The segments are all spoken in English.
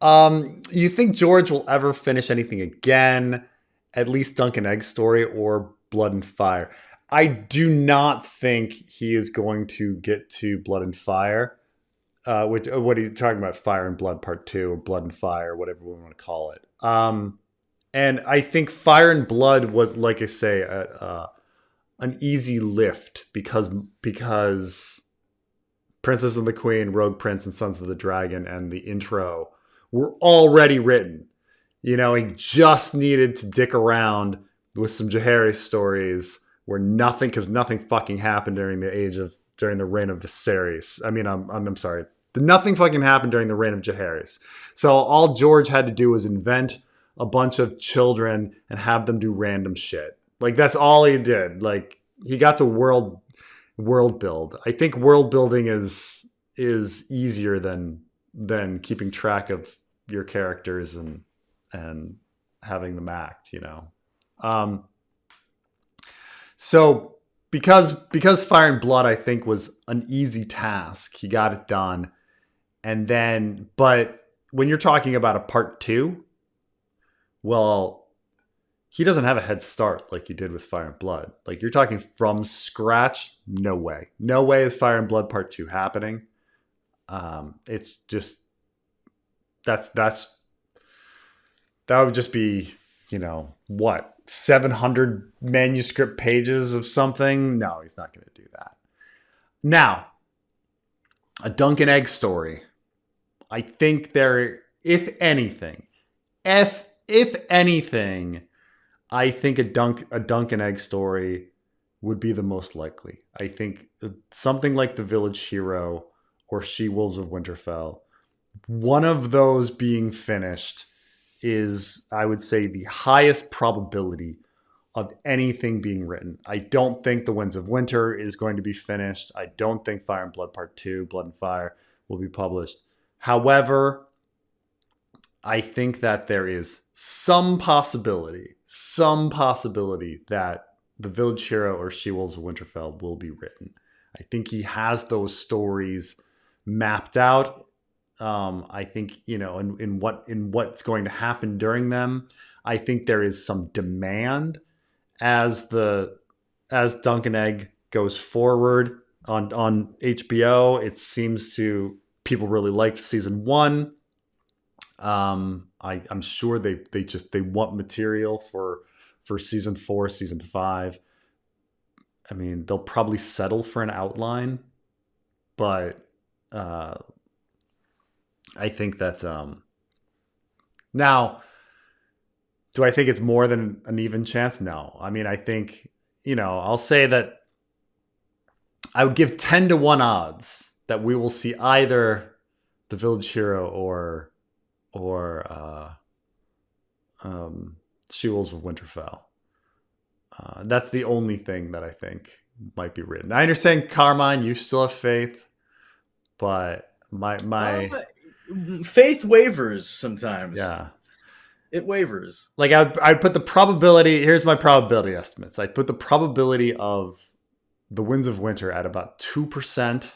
You think George will ever finish anything again? At least Dunk and Egg Story or Blood and Fire? I do not think he is going to get to Blood and Fire. Which what are you talking about? Fire and Blood Part 2 or Blood and Fire, whatever we want to call it. And I think Fire and Blood was, like I say, an easy lift because Princess and the Queen, Rogue Prince, and Sons of the Dragon, and the intro were already written. You know, he just needed to dick around with some Jaehaerys stories where nothing fucking happened during the reign of Viserys. I mean, I'm sorry. Nothing fucking happened during the reign of Jaehaerys. So all George had to do was invent a bunch of children and have them do random shit. Like, that's all he did. Like, he got to world build. I think world building is easier than keeping track of your characters and having them act, you know. So because Fire and Blood, I think, was an easy task, he got it done. And then, but when you're talking about a part 2, well, he doesn't have a head start like you did with Fire and Blood. Like, you're talking from scratch. No way. No way is Fire and Blood Part 2 happening. It's just, that would just be, you know, what? 700 manuscript pages of something? No, he's not going to do that. Now, a Dunk and Egg Story. I think if anything, I think a Dunk and Egg Story would be the most likely. I think something like The Village Hero or She-Wolves of Winterfell, one of those being finished is, I would say, the highest probability of anything being written. I don't think The Winds of Winter is going to be finished. I don't think Fire and Blood Part 2, Blood and Fire, will be published. However, I think that there is some possibility that The Village Hero or She-Wolves of Winterfell will be written. I think he has those stories mapped out. I think, you know, in what's going to happen during them. I think there is some demand as Dunk and Egg goes forward on HBO. It seems to, people really liked season 1. I'm sure they want material for season 4, season 5. I mean, they'll probably settle for an outline, but I think that now, do I think it's more than an even chance? No. I mean, I think, you know, I'll say that I would give 10 to 1 odds that we will see either The Village Hero or She-Wolves of Winterfell. That's the only thing that I think might be written. I understand, Carmine, you still have faith, but my faith wavers sometimes. Yeah, it wavers. Like, I'd put the probability. Here's my probability estimates. I'd put the probability of The Winds of Winter at about 2%.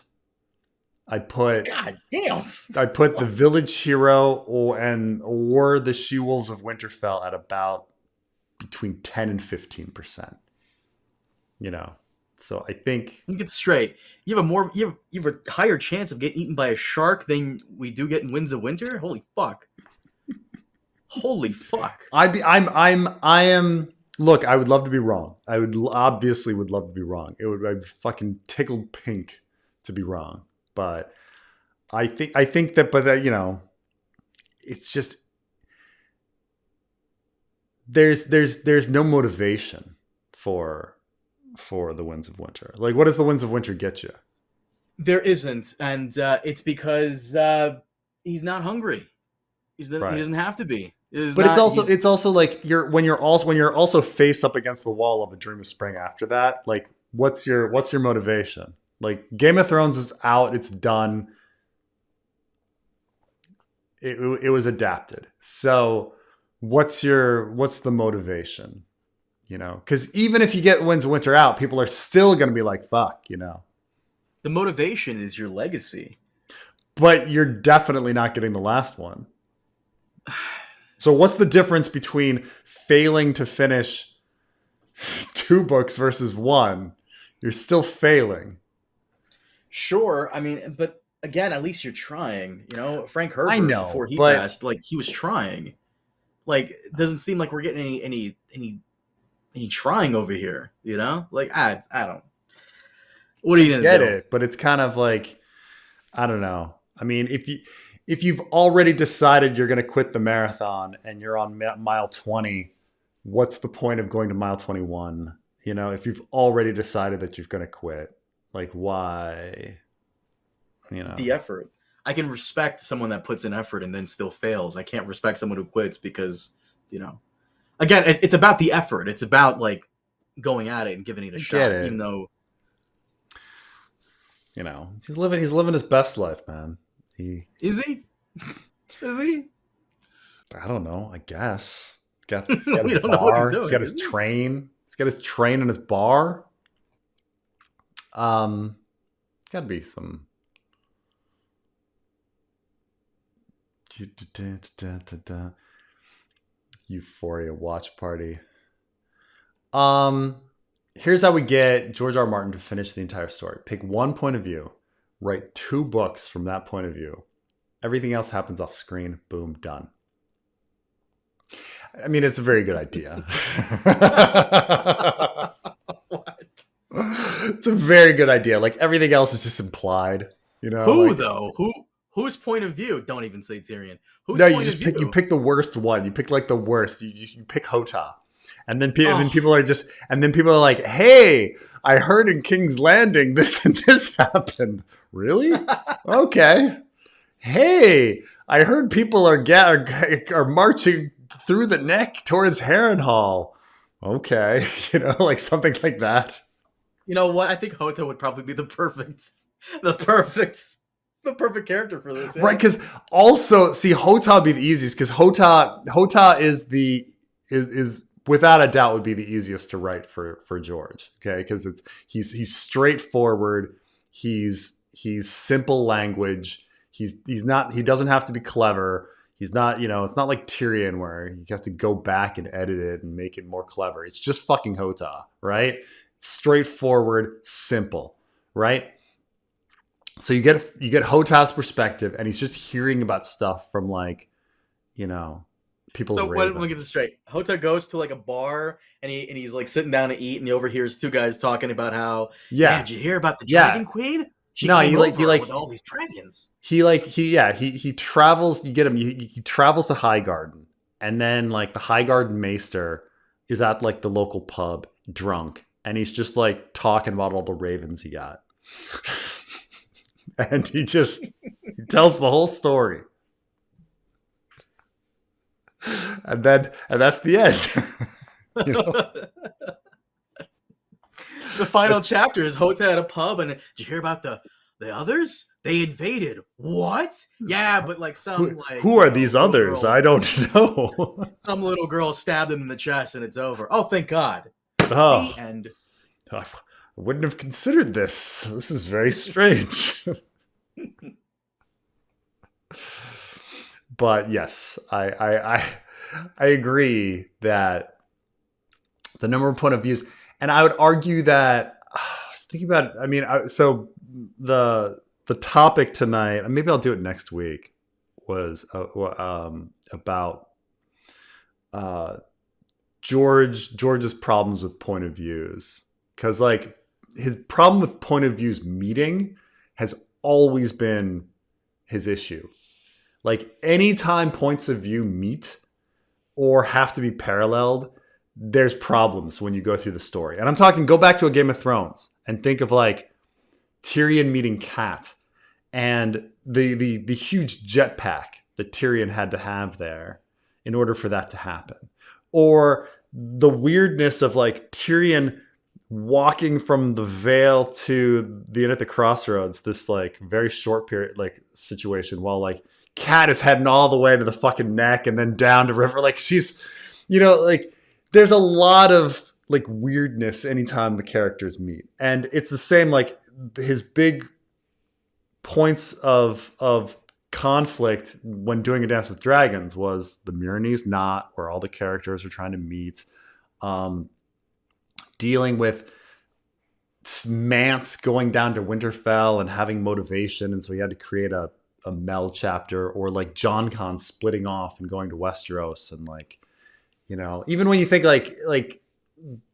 God damn. I put The Village Hero or the She-Wolves of Winterfell at about between 10 and 15%. You know, so I think, let me get this straight. You have a higher chance of getting eaten by a shark than we do getting Winds of Winter. Holy fuck! Holy fuck! I am. Look, I would love to be wrong. I would love to be wrong. I'd fucking tickled pink to be wrong. But I think that, you know, it's just, there's no motivation for The Winds of Winter. Like, what does The Winds of Winter get you? There isn't, and it's because he's not hungry. Right. He doesn't have to be. But it's also like when you're also faced up against the wall of A Dream of Spring after that. Like, what's your motivation? Like, Game of Thrones is out. It's done. It was adapted. So what's the motivation? You know, because even if you get Winds of Winter out, people are still going to be like, fuck, you know. The motivation is your legacy. But you're definitely not getting the last one. So what's the difference between failing to finish 2 books versus 1? You're still failing. Sure, I mean, but again, at least you're trying. You know, Frank I Herbert before know, he but passed, like he was trying. Like, it doesn't seem like we're getting any trying over here. You know, like I don't. What are I you gonna get do? it. But it's kind of like, I don't know. I mean, if you've already decided you're going to quit the marathon and you're on mile 20, what's the point of going to mile 21? You know, if you've already decided that you're going to quit, like why? You know, The effort. I can respect someone that puts in effort and then still fails. I can't respect someone who quits because, you know, again, it's about the effort. It's about like going at it and giving it a I get shot, even it. though. You know, he's living his best life, man. He Is he? Is he? I don't know. I guess he's got his We don't know what he's bar. He's got doing, his is he? train. He's got his train and his bar. Um, got to be some. Euphoria watch party. Um, Here's how we get George R. R. Martin to finish the entire story. Pick one point of view, write 2 books from that point of view. Everything else happens off screen. Boom, done. I mean, it's a very good idea. What? It's a very good idea. Like everything else is just implied, you know. Who Like though? Whose point of view? Don't even say Tyrion. Whose no, you point of just pick. You view? pick the worst one. You pick like the worst. You pick Hota, and then Oh, people are just and then people are like, "Hey, I heard in King's Landing this and this happened. Really? Okay. Hey, I heard people are marching through the neck towards Harrenhal. Okay, you know, like something like that." you know what? I think Hota would probably be the perfect, the perfect character for this. Right, Yeah. because also see Hota would be the easiest because Hota is is without a doubt would be the easiest to write for George. Okay, because he's straightforward, he's simple language, he doesn't have to be clever. He's not, it's not like Tyrion where he has to go back and edit it and make it more clever. It's just fucking Hota, right? Straightforward, simple, right? So you get Hota's perspective, and he's just hearing about stuff from like, people's So what? Let me get this ravens. straight. Hota goes to like a bar and he's like sitting down to eat and he overhears 2 guys talking about how, yeah, Yeah, did you hear about the yeah. Dragon Queen? She No, came he like he over like with all these dragons. he travels. You get him. He travels to Highgarden, and then like the Highgarden Maester is at like the local pub, drunk, and he's just like talking about all the ravens he got, and he tells the whole story, and that's the end. you know, The final That's- chapter is Hota at a pub, and did you hear about the others? They invaded. What? Yeah, but like some like who are these little others? girl, I don't know. some little girl stabbed him in the chest, and it's over. Oh, thank God. The Oh, end. I wouldn't have considered this. This is very strange. But yes, I agree that the number of point of views, and I would argue that I was thinking about. I mean, so the topic tonight, and maybe I'll do it next week, was about George's problems with point of views, because like his problem with point of views meeting has always been his issue. Like anytime points of view meet or have to be paralleled, there's problems when you go through the story. And I'm talking, go back to a Game of Thrones and think of like Tyrion meeting Cat and the huge jetpack that Tyrion had to have there in order for that to happen. Or the weirdness of like Tyrion walking from the Vale to the inn at the crossroads, this like very short period like situation, while like Cat is heading all the way to the fucking neck and then down to river. Like she's, like there's a lot of like weirdness anytime the characters meet. And it's the same, like his big points of conflict when doing A Dance with Dragons was the Meereenese Knot, where all the characters are trying to meet, dealing with Mance going down to Winterfell and having motivation, and so he had to create a Mel chapter, or like John Con splitting off and going to Westeros, and like, you know, even when you think like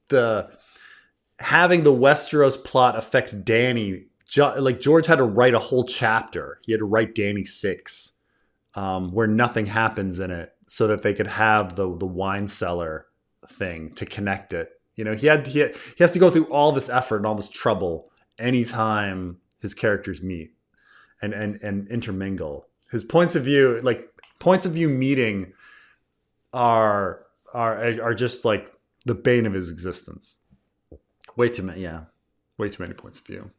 the having the Westeros plot affect Dany, like George had to write a whole chapter. He had to write Dany 6, where nothing happens in it, so that they could have the wine cellar thing to connect it. You know, he has to go through all this effort and all this trouble anytime his characters meet and intermingle. His points of view meeting are just like the bane of his existence. Way too many points of view.